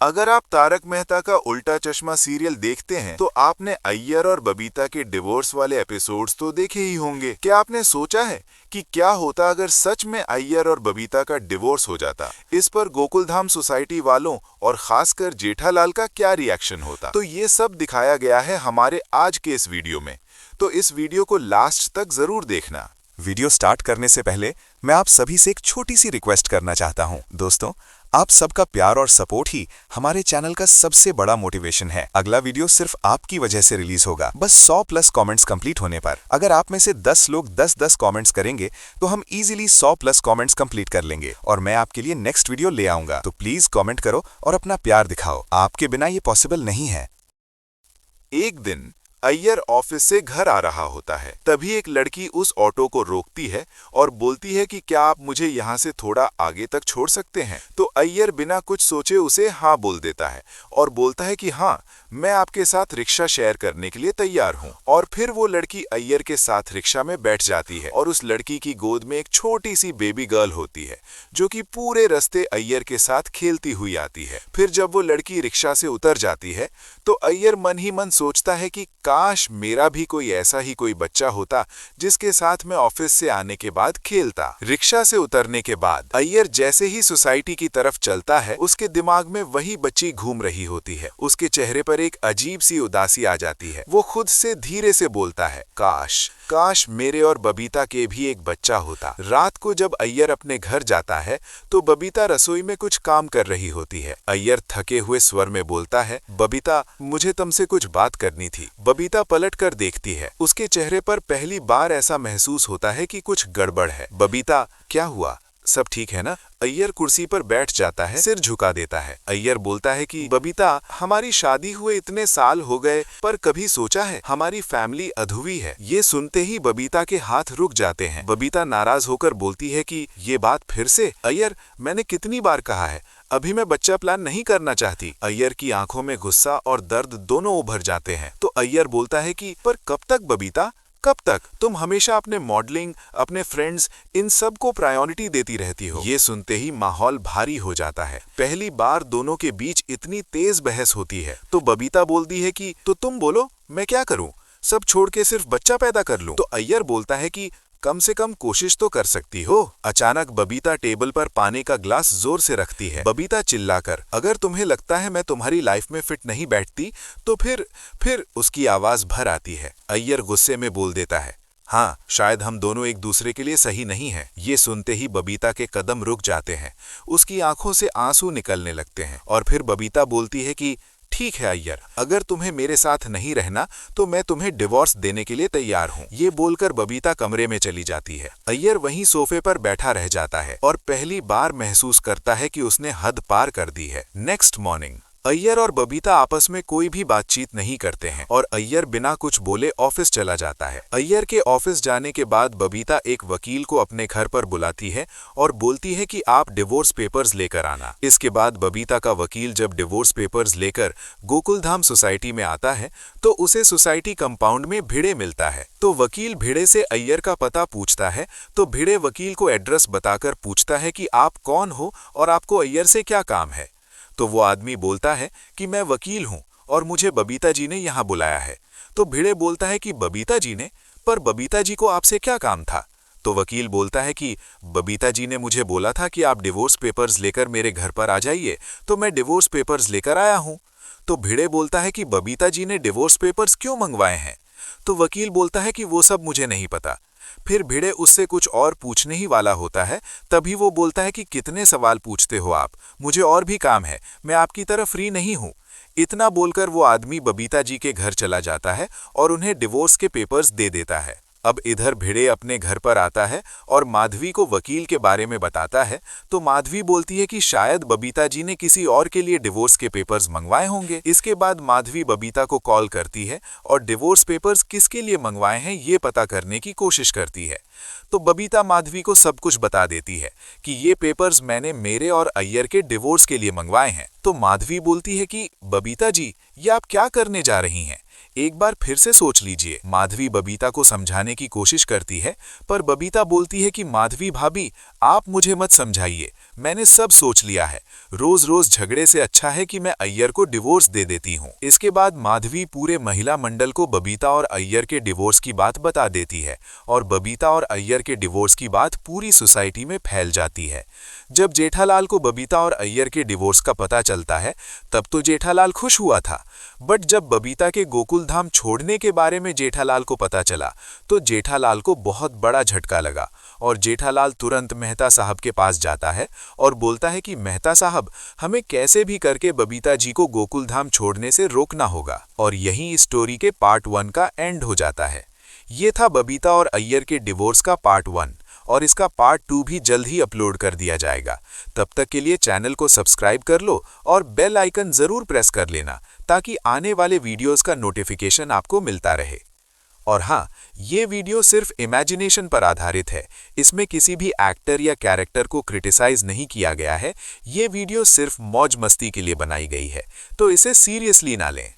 अगर आप तारक मेहता का उल्टा चश्मा सीरियल देखते हैं तो आपने अय्यर और बबीता के डिवोर्स वाले एपिसोड्स तो देखे ही होंगे। क्या आपने सोचा है कि क्या होता अगर सच में अय्यर और बबीता का डिवोर्स हो जाता? इस पर गोकुलधाम सोसाइटी वालों और खासकर जेठालाल का क्या रिएक्शन होता? तो ये सब दिखाया गया है हमारे आज के इस वीडियो में, तो इस वीडियो को लास्ट तक जरूर देखना। वीडियो स्टार्ट करने से पहले मैं आप सभी से एक छोटी सी रिक्वेस्ट करना चाहता हूं। दोस्तों, आप सबका प्यार और सपोर्ट ही हमारे चैनल का सबसे बड़ा मोटिवेशन है। अगला वीडियो सिर्फ आपकी वजह से रिलीज होगा, बस 100+ कमेंट्स कंप्लीट होने पर। अगर आप में से 10 लोग 10-10 कमेंट्स करेंगे तो हम इजीली 100+ कमेंट्स कंप्लीट कर लेंगे और मैं आपके लिए नेक्स्ट वीडियो ले आऊंगा। तो प्लीज कमेंट करो और अपना प्यार दिखाओ। आपके बिना ये पॉसिबल नहीं है। एक दिन अय्यर ऑफिस से घर आ रहा होता है, तभी एक लड़की उस ऑटो को रोकती है और बोलती है कि क्या आप मुझे यहाँ से थोड़ा आगे तक छोड़ सकते हैं? तो अय्यर बिना कुछ सोचे उसे हाँ बोल देता है और बोलता है कि हाँ, मैं आपके साथ रिक्शा शेयर करने के लिए तैयार हूँ। और फिर वो लड़की अय्यर के साथ रिक्शा में बैठ जाती है और उस लड़की की गोद में एक छोटी सी बेबी गर्ल होती है जो कि पूरे रास्ते अय्यर के साथ खेलती हुई आती है। फिर जब वो लड़की रिक्शा से उतर जाती है तो अय्यर मन ही मन सोचता है कि काश मेरा भी कोई ऐसा ही कोई बच्चा होता जिसके साथ मैं ऑफिस से आने के बाद खेलता। रिक्शा से उतरने के बाद अय्यर जैसे ही सोसाइटी की तरफ चलता है, उसके दिमाग में वही बच्ची घूम रही होती है। उसके चेहरे पर एक अजीब सी उदासी आ जाती है। वो खुद से धीरे से बोलता है, काश काश मेरे और बबीता के भी एक बच्चा होता। रात को जब अय्यर अपने घर जाता है तो बबीता रसोई में कुछ काम कर रही होती है। अय्यर थके हुए स्वर में बोलता है, बबीता मुझे तुमसे कुछ बात करनी थी। बबीता पलट कर देखती है। उसके चेहरे पर पहली बार ऐसा महसूस होता है कि कुछ गड़बड़ है। बबीता, क्या हुआ? सब ठीक है ना? अय्यर कुर्सी पर बैठ जाता है, सिर झुका देता है। अय्यर बोलता है कि बबीता, हमारी शादी हुए इतने साल हो गए पर कभी सोचा है हमारी फैमिली अधूरी है? ये सुनते ही बबीता के हाथ रुक जाते हैं। बबीता नाराज होकर बोलती है कि ये बात फिर से? अय्यर, मैंने कितनी बार कहा है, अभी मैं बच्चा प्लान नहीं करना चाहती। अय्यर की आंखों में गुस्सा और दर्द दोनों उभर जाते हैं। तो अय्यर बोलता है कि पर कब तक बबीता, कब तक? तुम हमेशा अपने मॉडलिंग, अपने फ्रेंड्स, इन सब को प्रायोरिटी देती रहती हो। ये सुनते ही माहौल भारी हो जाता है। पहली बार दोनों के बीच इतनी तेज बहस होती है। तो बबीता बोलती है कि तो तुम बोलो, मैं क्या करूं? सब छोड़ के सिर्फ बच्चा पैदा कर लूं? तो अय्यर बोलता है कि कम से कम कोशिश तो कर सकती हो। अचानक बबीता टेबल पर पानी का ग्लास जोर से रखती है। बबीता चिल्लाकर, अगर तुम्हें लगता है मैं तुम्हारी लाइफ में फिट नहीं बैठती तो फिर उसकी आवाज भर आती है। अय्यर गुस्से में बोल देता है, हाँ, शायद हम दोनों एक दूसरे के लिए सही नहीं हैं। ये सुनते ही बबीता के कदम रुक जाते हैं। उसकी आंखों से आंसू निकलने लगते हैं और फिर बबीता बोलती है कि ठीक है अय्यर, अगर तुम्हें मेरे साथ नहीं रहना तो मैं तुम्हें डिवोर्स देने के लिए तैयार हूँ। ये बोलकर बबीता कमरे में चली जाती है। अय्यर वहीं सोफे पर बैठा रह जाता है और पहली बार महसूस करता है कि उसने हद पार कर दी है। नेक्स्ट मॉर्निंग अय्यर और बबीता आपस में कोई भी बातचीत नहीं करते हैं और अय्यर बिना कुछ बोले ऑफिस चला जाता है। अय्यर के ऑफिस जाने के बाद बबीता एक वकील को अपने घर पर बुलाती है और बोलती है कि आप डिवोर्स पेपर्स लेकर आना। इसके बाद बबीता का वकील जब डिवोर्स पेपर्स लेकर गोकुलधाम सोसाइटी में आता है तो उसे सोसाइटी कंपाउंड में भिड़े मिलता है। तो वकील भिड़े से अय्यर का पता पूछता है तो भिड़े वकील को एड्रेस बताकर पूछता है कि आप कौन हो और आपको अय्यर से क्या काम है? तो वो आदमी बोलता है कि मैं वकील हूं और मुझे बबीता जी ने यहाँ बुलाया है। तो भिड़े बोलता है कि बबीता जी ने? पर बबीता जी को आपसे क्या काम था? तो वकील बोलता है कि बबीता जी ने मुझे बोला था कि आप डिवोर्स पेपर्स लेकर मेरे घर पर आ जाइए, तो मैं डिवोर्स पेपर्स लेकर आया हूं। तो भिड़े बोलता है कि बबीता जी ने डिवोर्स पेपर्स क्यों मंगवाए हैं? तो वकील बोलता है कि वो सब मुझे नहीं पता। फिर भिड़े उससे कुछ और पूछने ही वाला होता है, तभी वो बोलता है कि कितने सवाल पूछते हो आप, मुझे और भी काम है, मैं आपकी तरह फ्री नहीं हूँ। इतना बोलकर वो आदमी बबीता जी के घर चला जाता है और उन्हें डिवोर्स के पेपर्स दे देता है। अब इधर भिड़े अपने घर पर आता है और माधवी को वकील के बारे में बताता है। तो माधवी बोलती है कि शायद बबीता जी ने किसी और के लिए डिवोर्स के पेपर्स मंगवाए होंगे। इसके बाद माधवी बबीता को कॉल करती है और डिवोर्स पेपर्स किसके लिए मंगवाए हैं ये पता करने की कोशिश करती है। तो बबीता माधवी को सब कुछ बता देती है कि ये पेपर्स मैंने मेरे और अय्यर के डिवोर्स के लिए मंगवाए हैं। तो माधवी बोलती है कि बबीता जी, ये आप क्या करने जा रही हैं? एक बार फिर से सोच लीजिए। माधवी बबीता को समझाने की कोशिश करती है पर बबीता बोलती है कि माधवी भाभी, आप मुझे मत समझाइए, मैंने सब सोच लिया है। रोज रोज झगड़े से अच्छा है कि मैं अय्यर को डिवोर्स दे देती हूँ। इसके बाद माधवी पूरे महिला मंडल को बबीता और अय्यर के डिवोर्स की बात बता देती है और बबीता और अय्यर के डिवोर्स की बात पूरी सोसाइटी में फैल जाती है। जब जेठालाल को बबीता और अय्यर के डिवोर्स का पता चलता है तब तो जेठालाल खुश हुआ था, बट जब बबीता के गोकुल धाम छोड़ने के बारे में जेठालाल को पता चला तो जेठालाल को बहुत बड़ा झटका लगा और जेठालाल तुरंत मेहता साहब के पास जाता है और बोलता है कि मेहता साहब, हमें कैसे भी करके बबीता जी को गोकुल धाम छोड़ने से रोकना होगा। और यहीं इस स्टोरी के पार्ट 1 का एंड हो जाता है। ये था बबीता और अय्यर के डिवोर्स का पार्ट 1 और इसका पार्ट 2 भी जल्द ही अपलोड कर दिया जाएगा। तब तक के लिए चैनल को सब्सक्राइब कर लो और बेल आइकन जरूर प्रेस कर लेना ताकि आने वाले वीडियोस का नोटिफिकेशन आपको मिलता रहे। और हाँ, ये वीडियो सिर्फ इमेजिनेशन पर आधारित है। इसमें किसी भी एक्टर या कैरेक्टर को क्रिटिसाइज नहीं किया गया है। ये वीडियो सिर्फ मौज मस्ती के लिए बनाई गई है, तो इसे सीरियसली ना लें।